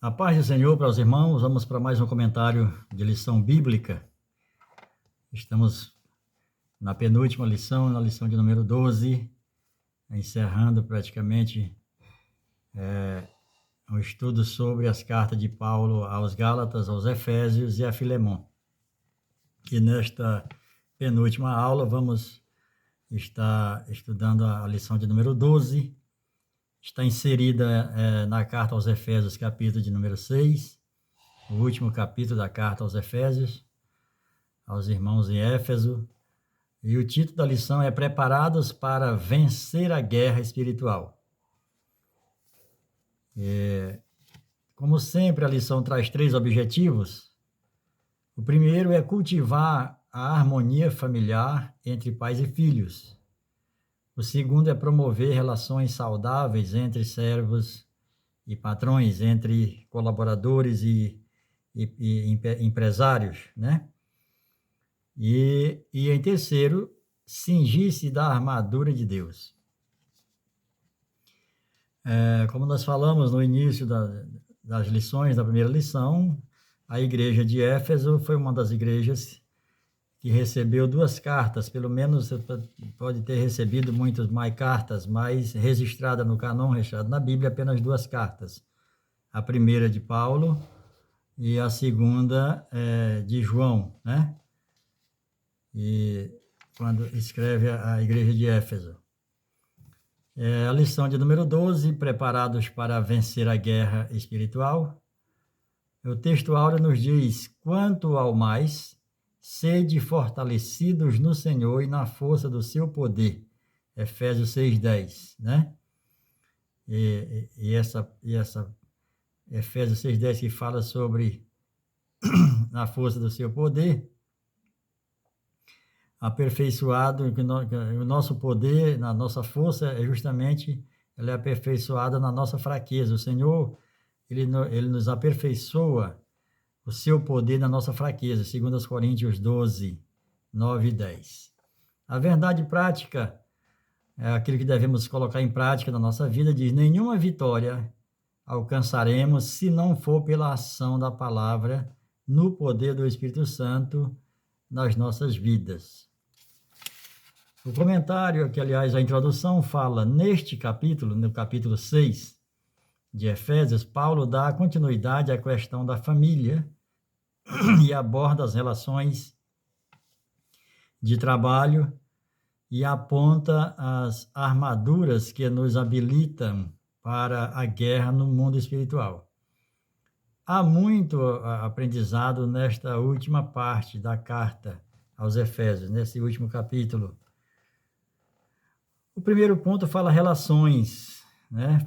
A paz do Senhor para os irmãos, vamos para mais um comentário de lição bíblica. Estamos na penúltima lição, na lição de número 12, encerrando praticamente o estudo sobre as cartas de Paulo aos Gálatas, aos Efésios e a Filemon. E nesta penúltima aula vamos estar estudando a lição de número 12, está inserida na carta aos Efésios, capítulo de número 6, o último capítulo da carta aos Efésios, aos irmãos em Éfeso, e o título da lição é Preparados para Vencer a Guerra Espiritual. Como sempre, a lição traz 3 objetivos. O primeiro é cultivar a harmonia familiar entre pais e filhos. O segundo é promover relações saudáveis entre servos e patrões, entre colaboradores e empresários, né? E em terceiro, cingir-se da armadura de Deus. Como nós falamos no início das lições, da primeira lição, a igreja de Éfeso foi uma das igrejas que recebeu 2 cartas, pelo menos você pode ter recebido muitas mais cartas, mas registrada no cânon, registrada na Bíblia, apenas 2 cartas. A primeira de Paulo e a segunda de João, né? E quando escreve a igreja de Éfeso. A lição de número 12, preparados para vencer a guerra espiritual. O texto áureo nos diz, quanto ao mais, sede fortalecidos no Senhor e na força do seu poder. Efésios 6:10, né? E essa Efésios 6:10 que fala sobre a força do seu poder, aperfeiçoado, que o nosso poder, na nossa força, ela é aperfeiçoada na nossa fraqueza. O Senhor, ele nos aperfeiçoa o seu poder na nossa fraqueza, segundo os Coríntios 12, 9 e 10. A verdade prática, é aquilo que devemos colocar em prática na nossa vida, diz, nenhuma vitória alcançaremos se não for pela ação da palavra no poder do Espírito Santo nas nossas vidas. O comentário, que aliás a introdução fala neste capítulo, no capítulo 6 de Efésios, Paulo dá continuidade à questão da família e aborda as relações de trabalho e aponta as armaduras que nos habilitam para a guerra no mundo espiritual. Há muito aprendizado nesta última parte da carta aos Efésios, nesse último capítulo. O primeiro ponto fala relações, né,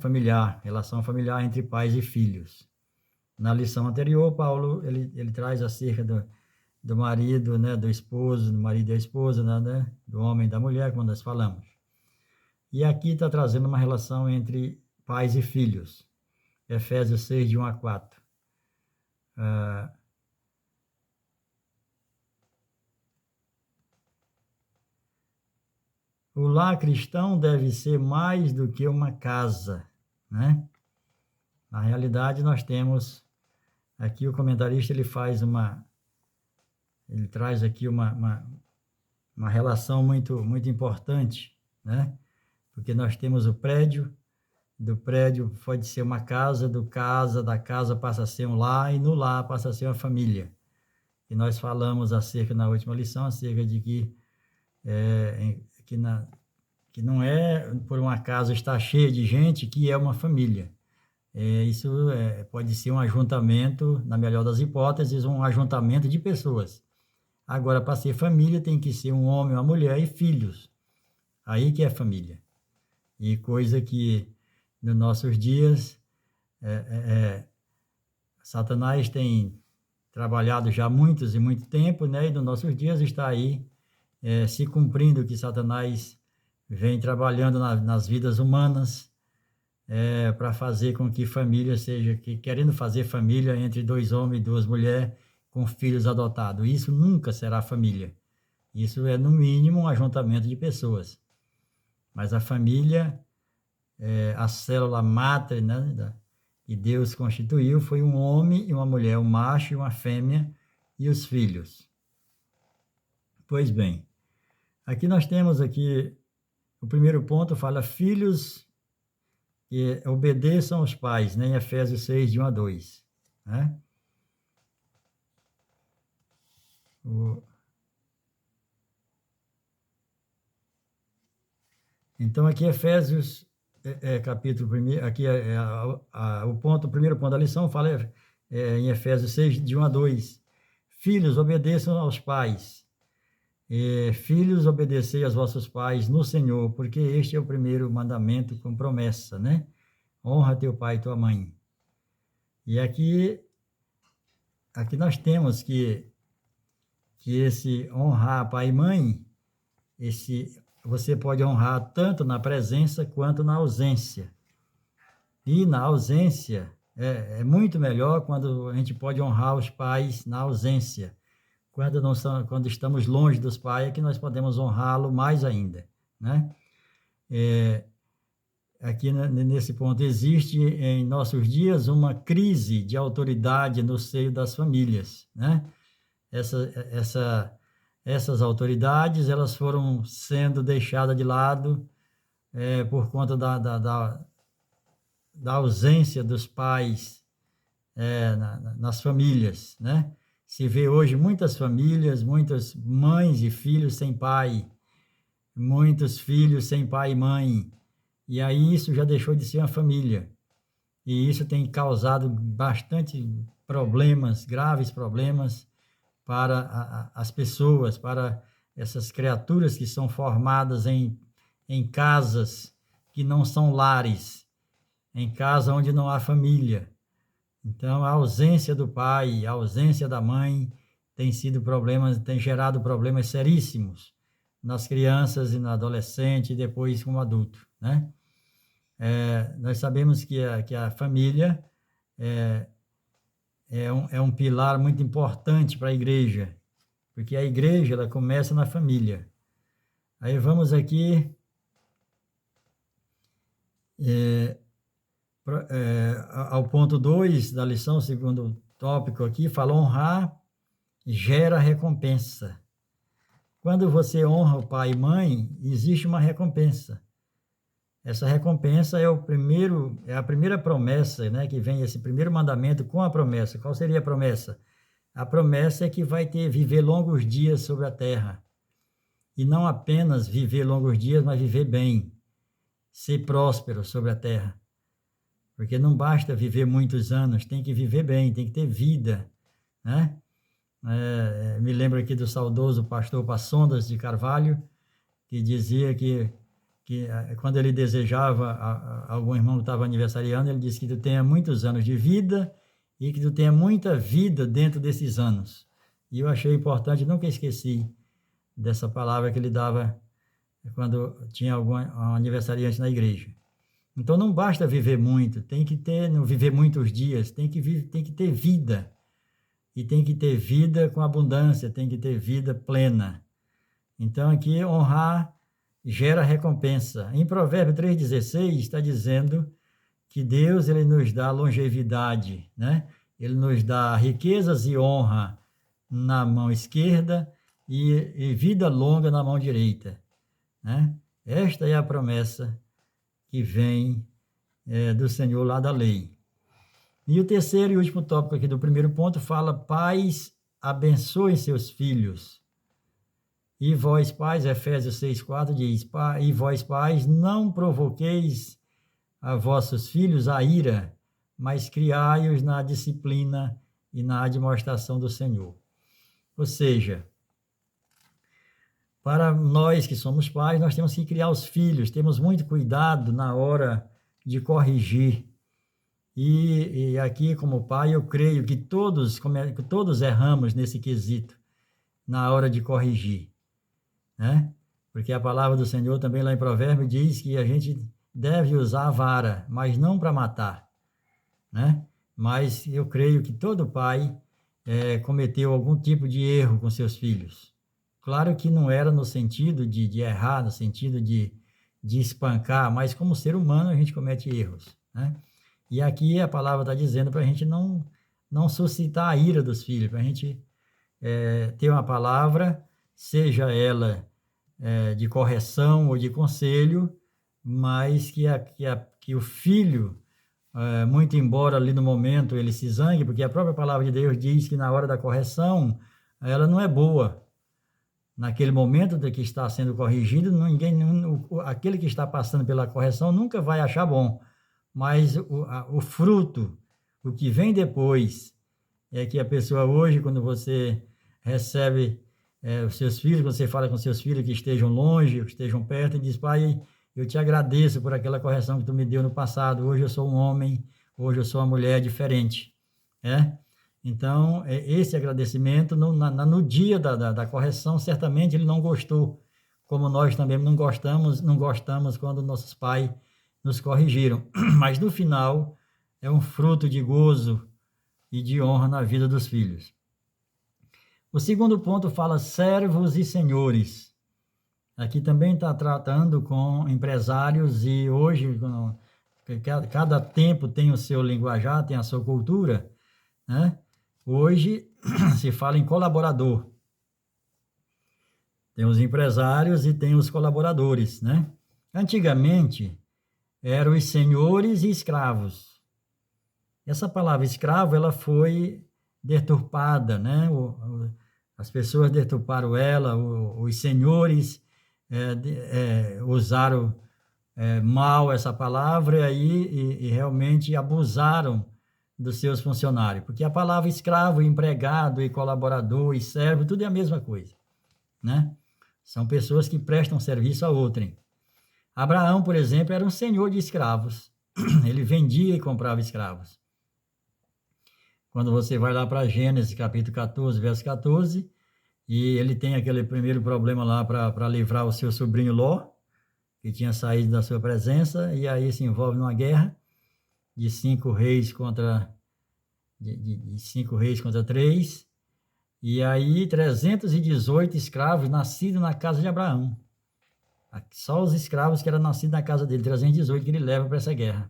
relação familiar entre pais e filhos. Na lição anterior, Paulo ele traz acerca do marido, né, do esposo, do marido e da esposa, né, do homem e da mulher, como nós falamos. E aqui está trazendo uma relação entre pais e filhos. Efésios 6, de 1 a 4. O lar cristão deve ser mais do que uma casa, né? Na realidade, nós temos aqui o comentarista, ele traz aqui uma relação muito, muito importante, né? Porque nós temos o prédio, do prédio pode ser uma casa, da casa passa a ser um lar, e no lar passa a ser uma família. E nós falamos na última lição, acerca de que não é por uma casa estar cheia de gente que é uma família. Isso pode ser um ajuntamento, na melhor das hipóteses, um ajuntamento de pessoas. Agora, para ser família, tem que ser um homem, uma mulher e filhos. Aí que é família. E coisa que, nos nossos dias, Satanás tem trabalhado já muito tempo, né? E nos nossos dias está aí se cumprindo o que Satanás vem trabalhando nas vidas humanas, para fazer com que família querendo fazer família entre 2 homens e 2 mulheres com filhos adotados. Isso nunca será família. Isso é, no mínimo, um ajuntamento de pessoas. Mas a família, a célula máter, né, E Deus constituiu, foi um homem e uma mulher, um macho e uma fêmea, e os filhos. Pois bem, aqui nós temos aqui, o primeiro ponto fala, filhos que obedeçam aos pais, né? Em Efésios 6, de 1 a 2. Né? Então, aqui Efésios, capítulo 1, aqui o primeiro ponto da lição fala em Efésios 6, de 1 a 2. Filhos, obedeçam aos pais. Filhos, obedecei aos vossos pais no Senhor, porque este é o primeiro mandamento com promessa, né? Honra teu pai e tua mãe. E aqui nós temos que esse honrar pai e mãe, você pode honrar tanto na presença quanto na ausência. E na ausência, é muito melhor quando a gente pode honrar os pais na ausência. Quando estamos longe dos pais, é que nós podemos honrá-lo mais ainda, né? Aqui nesse ponto, existe em nossos dias uma crise de autoridade no seio das famílias, né? Essas autoridades, elas foram sendo deixadas de lado por conta da ausência dos pais nas famílias, né? Se vê hoje muitas famílias, muitas mães e filhos sem pai, muitos filhos sem pai e mãe, e aí isso já deixou de ser uma família. E isso tem causado bastante problemas, graves problemas, para as pessoas, para essas criaturas que são formadas em casas que não são lares, em casa onde não há família. Então, a ausência do pai, a ausência da mãe tem gerado problemas seríssimos nas crianças e no adolescente e depois como adulto, né? Nós sabemos que a família é um pilar muito importante para a igreja, porque a igreja ela começa na família. Aí vamos aqui ao ponto 2 da lição, segundo tópico aqui, fala honrar gera recompensa. Quando você honra o pai e mãe, existe uma recompensa. Essa recompensa é a primeira promessa, né, que vem esse primeiro mandamento com a promessa. Qual seria a promessa? A promessa é que vai viver longos dias sobre a terra. E não apenas viver longos dias, mas viver bem. Ser próspero sobre a terra. Porque não basta viver muitos anos, tem que viver bem, tem que ter vida, né? Me lembro aqui do saudoso pastor Passondas de Carvalho, que dizia que quando ele desejava algum irmão que estava aniversariando, ele disse que tu tenha muitos anos de vida e que tu tenha muita vida dentro desses anos. E eu achei importante, nunca esqueci dessa palavra que ele dava quando tinha algum aniversariante na igreja. Então não basta viver muito, não viver muitos dias, tem que ter vida. E tem que ter vida com abundância, tem que ter vida plena. Então aqui honrar gera recompensa. Em Provérbios 3,16 está dizendo que Deus ele nos dá longevidade, né? Ele nos dá riquezas e honra na mão esquerda e vida longa na mão direita, né? Esta é a promessa que vem do Senhor lá da lei. E o terceiro e último tópico aqui do primeiro ponto fala: pais, abençoem seus filhos. E vós, pais, Efésios 6,4 diz: e vós, pais, não provoqueis a vossos filhos a ira, mas criai-os na disciplina e na admoestação do Senhor. Ou seja, para nós que somos pais, nós temos que criar os filhos, temos muito cuidado na hora de corrigir. E aqui, como pai, eu creio que todos erramos nesse quesito, na hora de corrigir, né? Porque a palavra do Senhor também lá em Provérbios diz que a gente deve usar a vara, mas não para matar, né? Mas eu creio que todo pai cometeu algum tipo de erro com seus filhos. Claro que não era no sentido de errar, no sentido de espancar, mas como ser humano a gente comete erros, né? E aqui a palavra está dizendo para a gente não suscitar a ira dos filhos, para a gente ter uma palavra, seja ela de correção ou de conselho, mas que o filho, muito embora ali no momento ele se zangue, porque a própria palavra de Deus diz que na hora da correção, ela não é boa. Naquele momento de que está sendo corrigido, aquele que está passando pela correção nunca vai achar bom, mas o fruto, o que vem depois, é que a pessoa hoje, quando você recebe os seus filhos, quando você fala com seus filhos que estejam longe, que estejam perto, e diz: pai, eu te agradeço por aquela correção que tu me deu no passado, hoje eu sou um homem, hoje eu sou uma mulher diferente, Então, esse agradecimento, no dia da correção, certamente ele não gostou, como nós também não gostamos quando nossos pais nos corrigiram, mas no final é um fruto de gozo e de honra na vida dos filhos. O segundo ponto fala servos e senhores. Aqui também está tratando com empresários e hoje, cada tempo tem o seu linguajar, tem a sua cultura, né? Hoje se fala em colaborador. Tem os empresários e tem os colaboradores, né? Antigamente, eram os senhores e escravos. Essa palavra escravo, ela foi deturpada, né? As pessoas deturparam ela, os senhores usaram mal essa palavra e realmente abusaram dos seus funcionários, porque a palavra escravo, empregado e colaborador e servo, tudo é a mesma coisa, né? São pessoas que prestam serviço a outrem. Abraão, por exemplo, era um senhor de escravos. Ele vendia e comprava escravos. Quando você vai lá para Gênesis, capítulo 14, verso 14, e ele tem aquele primeiro problema lá para livrar o seu sobrinho Ló, que tinha saído da sua presença, e aí se envolve numa guerra de 5 reis contra 3, e aí 318 escravos nascidos na casa de Abraão. Só os escravos que eram nascidos na casa dele, 318 que ele leva para essa guerra.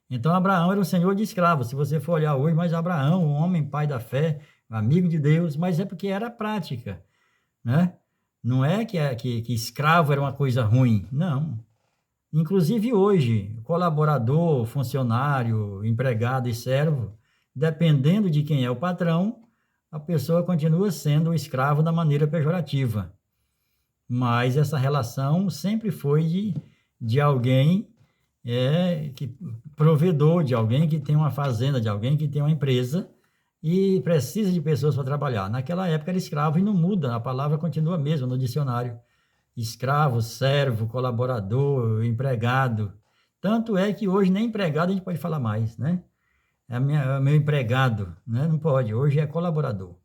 Então Abraão era um senhor de escravos, se você for olhar hoje, mas Abraão, um homem pai da fé, amigo de Deus, mas é porque era prática, né? Não é que escravo era uma coisa ruim, não. Inclusive hoje, colaborador, funcionário, empregado e servo, dependendo de quem é o patrão, a pessoa continua sendo um escravo da maneira pejorativa. Mas essa relação sempre foi de alguém que provedor, de alguém que tem uma fazenda, de alguém que tem uma empresa e precisa de pessoas para trabalhar. Naquela época era escravo e não muda, a palavra continua a mesma no dicionário. Escravo, servo, colaborador, empregado. Tanto é que hoje nem empregado a gente pode falar mais, né? É meu empregado, né? Não pode, hoje é colaborador,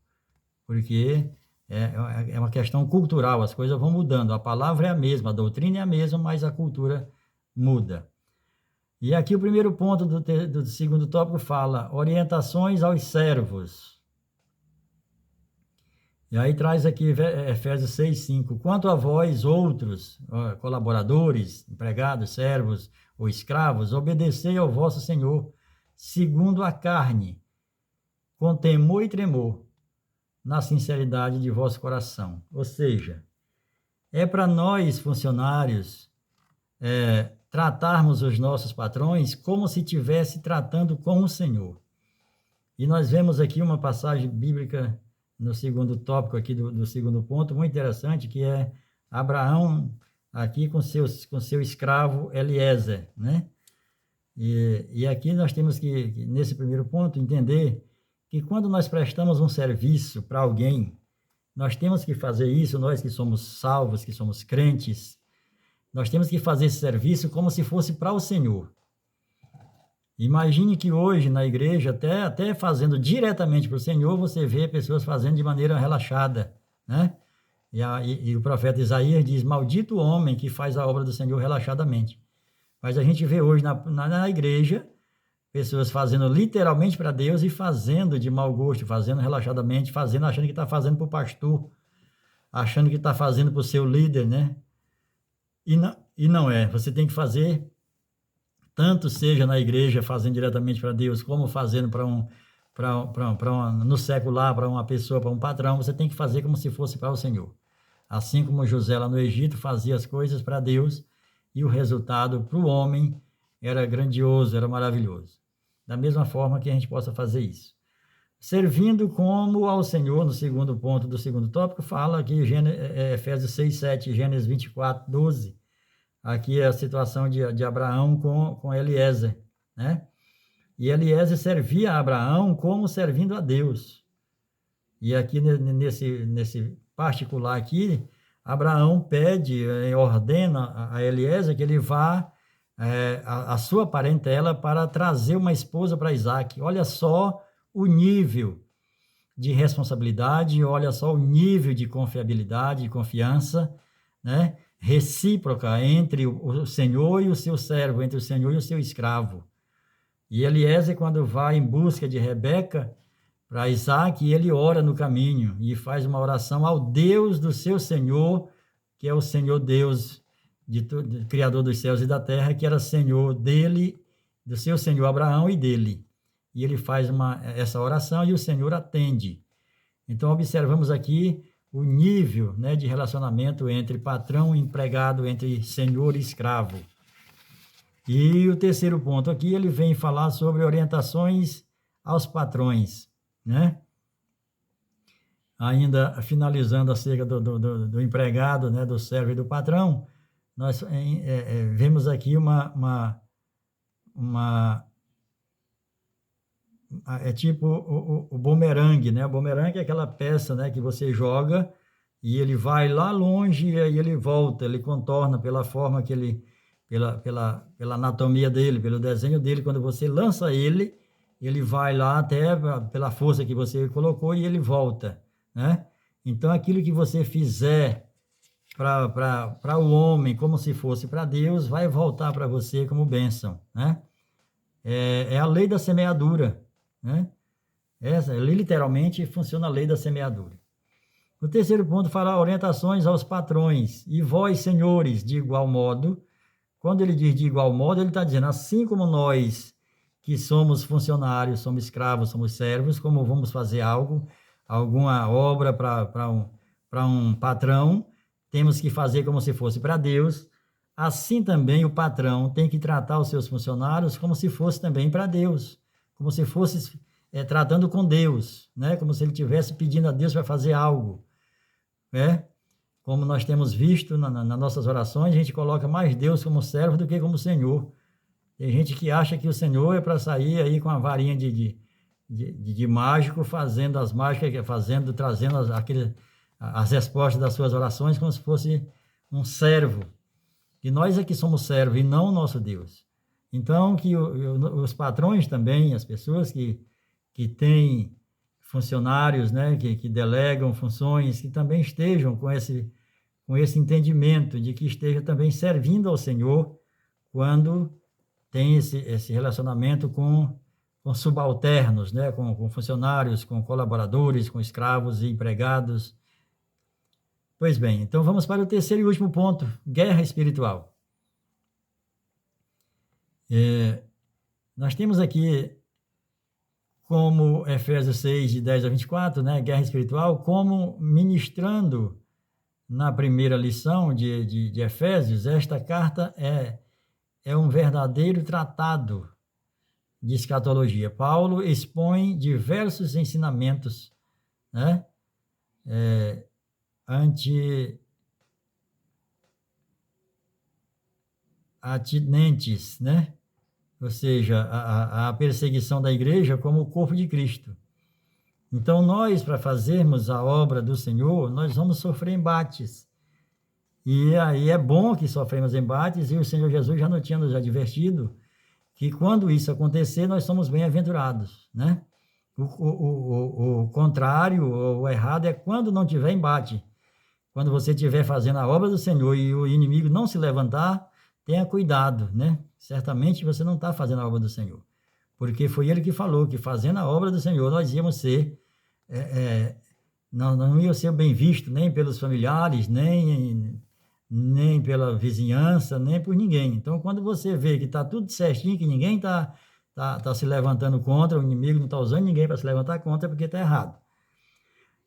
porque é uma questão cultural, as coisas vão mudando, a palavra é a mesma, a doutrina é a mesma, mas a cultura muda. E aqui o primeiro ponto do segundo tópico fala orientações aos servos. E aí traz aqui Efésios 6:5. Quanto a vós, outros colaboradores, empregados, servos ou escravos, obedecei ao vosso Senhor, segundo a carne, com temor e tremor, na sinceridade de vosso coração. Ou seja, é para nós, funcionários, tratarmos os nossos patrões como se estivesse tratando com o Senhor. E nós vemos aqui uma passagem bíblica no segundo tópico aqui do segundo ponto, muito interessante, que é Abraão aqui com seu escravo Eliezer, né? E aqui nós temos que, nesse primeiro ponto, entender que quando nós prestamos um serviço para alguém, nós temos que fazer isso, nós que somos salvos, que somos crentes, nós temos que fazer esse serviço como se fosse para o Senhor. Imagine que hoje na igreja, até fazendo diretamente para o Senhor, você vê pessoas fazendo de maneira relaxada, né? E o profeta Isaías diz: maldito o homem que faz a obra do Senhor relaxadamente. Mas a gente vê hoje na igreja pessoas fazendo literalmente para Deus e fazendo de mau gosto, fazendo relaxadamente, achando que está fazendo para o pastor, achando que está fazendo para o seu líder, né? E não é. Você tem que fazer tanto seja na igreja fazendo diretamente para Deus, como fazendo no secular, para uma pessoa, para um patrão, você tem que fazer como se fosse para o Senhor. Assim como José lá no Egito fazia as coisas para Deus, e o resultado para o homem era grandioso, era maravilhoso. Da mesma forma que a gente possa fazer isso. Servindo como ao Senhor, no segundo ponto do segundo tópico, fala aqui Efésios 6, 7, Gênesis 24, 12. Aqui é a situação de Abraão com Eliezer, né? E Eliezer servia a Abraão como servindo a Deus. E aqui nesse particular aqui, Abraão pede, ordena a Eliezer que ele vá a sua parentela para trazer uma esposa para Isaac. Olha só o nível de responsabilidade, olha só o nível de confiabilidade, de confiança, né? Recíproca entre o Senhor e o seu servo, entre o Senhor e o seu escravo. E Eliezer, quando vai em busca de Rebeca para Isaac, ele ora no caminho e faz uma oração ao Deus do seu Senhor, que é o Senhor Deus, Criador dos céus e da terra, que era Senhor dele, do seu Senhor Abraão e dele. E ele faz essa oração e o Senhor atende. Então, observamos aqui o nível, né, de relacionamento entre patrão e empregado, entre senhor e escravo. E o terceiro ponto aqui, ele vem falar sobre orientações aos patrões, né? Ainda finalizando acerca do empregado, né, do servo e do patrão, nós vemos aqui é tipo o bumerangue, né? O bumerangue é aquela peça, né, que você joga e ele vai lá longe e aí ele volta, ele contorna pela forma que ele, pela anatomia dele, pelo desenho dele. Quando você lança ele, ele vai lá até pela força que você colocou e ele volta, né? Então, aquilo que você fizer para o homem como se fosse para Deus, vai voltar para você como bênção, né? É a lei da semeadura, né? Literalmente funciona a lei da semeadura. O terceiro ponto fala orientações aos patrões. E vós, senhores, de igual modo. Quando ele diz de igual modo, ele está dizendo, assim como nós que somos funcionários, somos escravos, somos servos, como vamos fazer alguma obra para um patrão, temos que fazer como se fosse para Deus. Assim também o patrão tem que tratar os seus funcionários como se fosse também para Deus, como se fosse tratando com Deus, né? Como se ele estivesse pedindo a Deus para fazer algo, né? Como nós temos visto nas nossas orações, a gente coloca mais Deus como servo do que como Senhor. Tem gente que acha que o Senhor é para sair aí com a varinha de mágico, fazendo as mágicas, trazendo as respostas das suas orações como se fosse um servo. E nós é que somos servos e não o nosso Deus. Então, que os patrões também, as pessoas que têm funcionários, né, que delegam funções, que também estejam com esse entendimento de que esteja também servindo ao Senhor quando tem esse relacionamento com subalternos, né, com funcionários, com colaboradores, com escravos e empregados. Pois bem, então vamos para o terceiro e último ponto, guerra espiritual. Nós temos aqui, como Efésios 6, de 10 a 24, né, guerra espiritual, como ministrando na primeira lição de Efésios, esta carta é um verdadeiro tratado de escatologia. Paulo expõe diversos ensinamentos, né, atinentes, né? Ou seja, a perseguição da igreja como o corpo de Cristo. Então, nós, para fazermos a obra do Senhor, nós vamos sofrer embates. E aí é bom que sofremos embates, e o Senhor Jesus já não tinha nos advertido que quando isso acontecer, nós somos bem-aventurados, né? O contrário, o errado é quando não tiver embate. Quando você estiver fazendo a obra do Senhor e o inimigo não se levantar, tenha cuidado, né? Certamente você não está fazendo a obra do Senhor. Porque foi ele que falou que fazendo a obra do Senhor nós íamos ser, não ia ser bem visto nem pelos familiares, nem nem pela vizinhança, nem por ninguém. Então, quando você vê que está tudo certinho, que ninguém tá se levantando contra, o inimigo não está usando ninguém para se levantar contra, é porque está errado.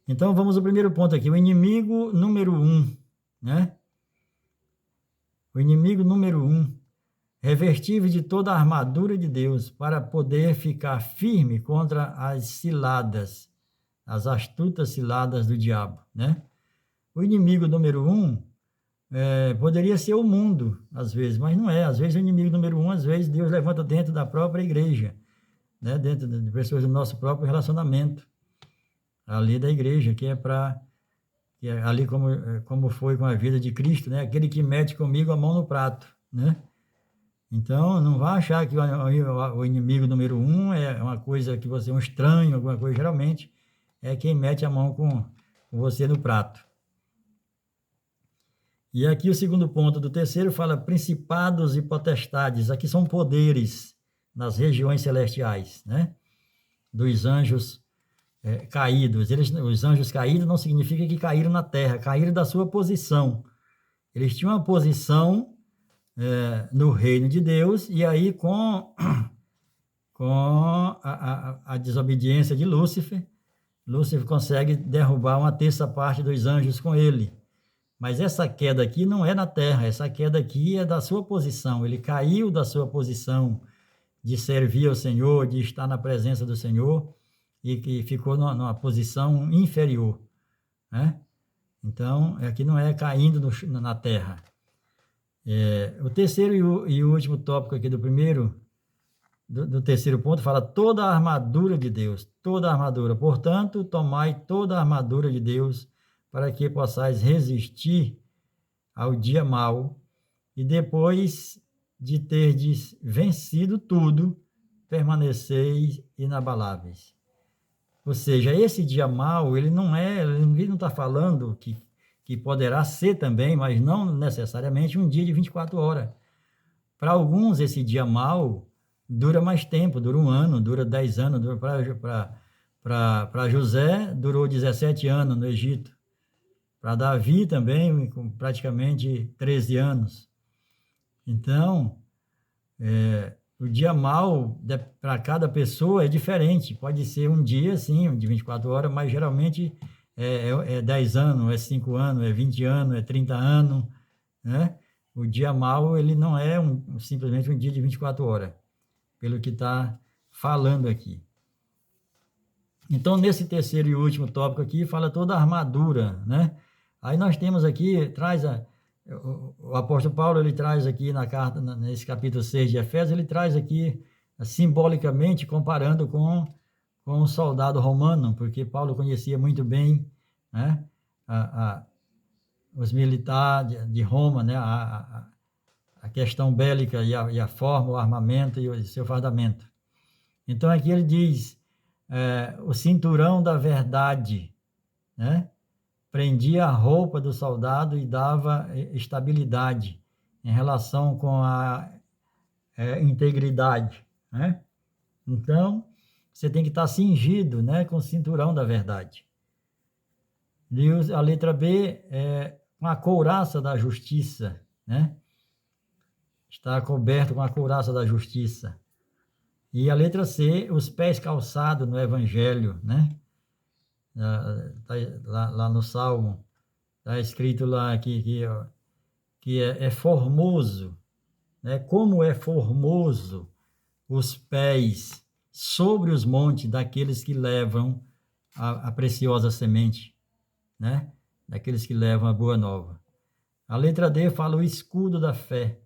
Então, vamos ao primeiro ponto aqui, o inimigo número 1, né? O inimigo número 1, revestível de toda a armadura de Deus, para poder ficar firme contra as ciladas, as astutas ciladas do diabo, né? O inimigo número 1 poderia ser o mundo, às vezes, mas não é. Às vezes o inimigo número 1, às vezes Deus levanta dentro da própria igreja, né? Dentro de pessoas do nosso próprio relacionamento, ali da igreja, que é ali como foi com a vida de Cristo, né? Aquele que mete comigo a mão no prato, né? Então, não vá achar que o inimigo número 1 é uma coisa que você é um estranho, alguma coisa. Geralmente é quem mete a mão com você no prato. E aqui o segundo ponto do terceiro fala principados e potestades. Aqui são poderes nas regiões celestiais, né? Dos anjos caídos. Os anjos caídos não significa que caíram na terra, caíram da sua posição. Eles tinham uma posição no reino de Deus, e aí com a desobediência de Lúcifer, Lúcifer consegue derrubar uma terça parte dos anjos com ele. Mas essa queda aqui não é na terra, essa queda aqui é da sua posição. Ele caiu da sua posição de servir ao Senhor, de estar na presença do Senhor, e que ficou numa posição inferior, né? Então, aqui não é caindo na terra. O terceiro e o último tópico aqui do primeiro, do terceiro ponto, fala toda a armadura de Deus, toda a armadura. Portanto, tomai toda a armadura de Deus, para que possais resistir ao dia mau, e depois de terdes vencido tudo, permaneceis inabaláveis. Ou seja, esse dia mau, ele não está falando que poderá ser também, mas não necessariamente um dia de 24 horas. Para alguns, esse dia mau dura mais tempo, dura 1 ano, dura 10 anos. Para José, durou 17 anos no Egito. Para Davi também, com praticamente 13 anos. Então, o dia mau para cada pessoa é diferente. Pode ser um dia, sim, de 24 horas, mas geralmente é 10 anos, é 5 anos, é 20 anos, é 30 anos, né? O dia mau, ele não é simplesmente um dia de 24 horas, pelo que está falando aqui. Então, nesse terceiro e último tópico aqui, fala toda a armadura, né? Aí nós temos aqui, o apóstolo Paulo, ele traz aqui na carta, nesse capítulo 6 de Efésios, ele traz aqui, simbolicamente, comparando com o soldado romano, porque Paulo conhecia muito bem, né, os militares de Roma, né, a questão bélica e a forma, o armamento e o seu fardamento. Então, aqui ele diz, o cinturão da verdade, né? Prendia a roupa do soldado e dava estabilidade em relação com a integridade, né? Então, você tem que estar cingido, né, com o cinturão da verdade. E a letra B é com a couraça da justiça, né? Está coberto com a couraça da justiça. E a letra C, os pés calçados no Evangelho, né? Lá no Salmo, está escrito lá que é formoso, né? Como é formoso os pés sobre os montes daqueles que levam a preciosa semente, né? Daqueles que levam a boa nova. A letra D fala o escudo da fé.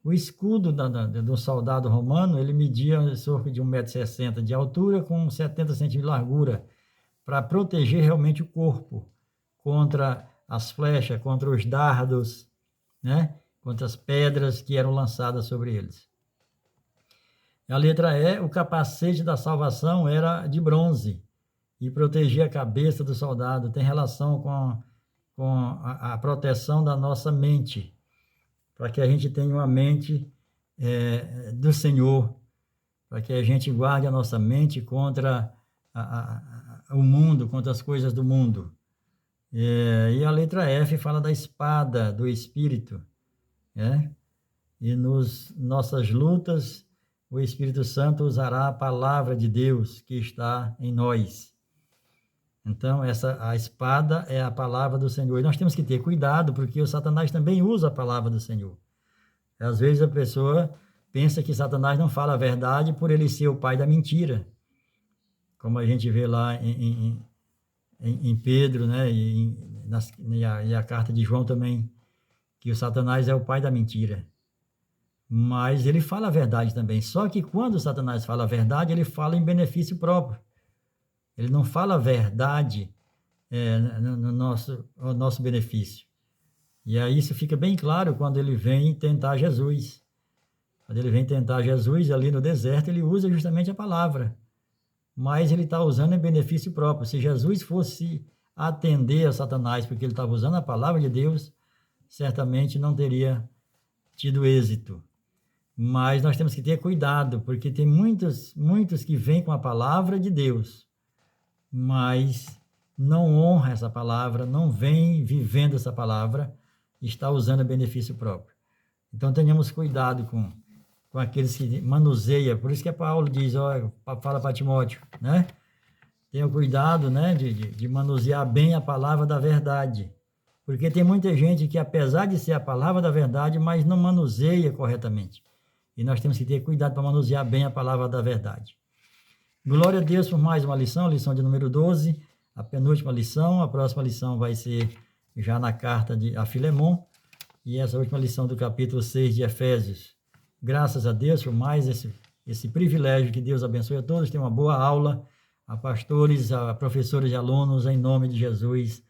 O escudo do soldado romano, ele media cerca de 1,60 m de altura com 70 centímetros de largura, para proteger realmente o corpo contra as flechas, contra os dardos, né? Contra as pedras que eram lançadas sobre eles. A letra E, o capacete da salvação era de bronze e protegia a cabeça do soldado. Tem relação com a proteção da nossa mente, para que a gente tenha uma mente do Senhor, para que a gente guarde a nossa mente contra o mundo, contra as coisas do mundo. E a letra F fala da espada do Espírito, né? E nos nossas lutas, o Espírito Santo usará a palavra de Deus que está em nós. Então, a espada é a palavra do Senhor. E nós temos que ter cuidado, porque o Satanás também usa a palavra do Senhor. Às vezes a pessoa pensa que Satanás não fala a verdade por ele ser o pai da mentira. Como a gente vê lá em Pedro, né? E a carta de João também, que o Satanás é o pai da mentira. Mas ele fala a verdade também. Só que quando o Satanás fala a verdade, ele fala em benefício próprio. Ele não fala a verdade no nosso benefício. E aí isso fica bem claro quando ele vem tentar Jesus. Quando ele vem tentar Jesus ali no deserto, ele usa justamente a palavra. Mas ele está usando em benefício próprio. Se Jesus fosse atender a Satanás porque ele estava usando a palavra de Deus, certamente não teria tido êxito. Mas nós temos que ter cuidado, porque tem muitos que vêm com a palavra de Deus, mas não honra essa palavra, não vem vivendo essa palavra, está usando a benefício próprio. Então tenhamos cuidado com aqueles que manuseiam. Por isso que Paulo diz, fala para Timóteo, né? Tenha cuidado, né, de manusear bem a palavra da verdade. Porque tem muita gente que, apesar de ser a palavra da verdade, mas não manuseia corretamente. E nós temos que ter cuidado para manusear bem a palavra da verdade. Glória a Deus por mais uma lição de número 12, a penúltima lição. A próxima lição vai ser já na carta a Filemon, e essa última lição do capítulo 6 de Efésios. Graças a Deus por mais esse privilégio, que Deus abençoe a todos. Tenham uma boa aula, a pastores, a professores e alunos, em nome de Jesus.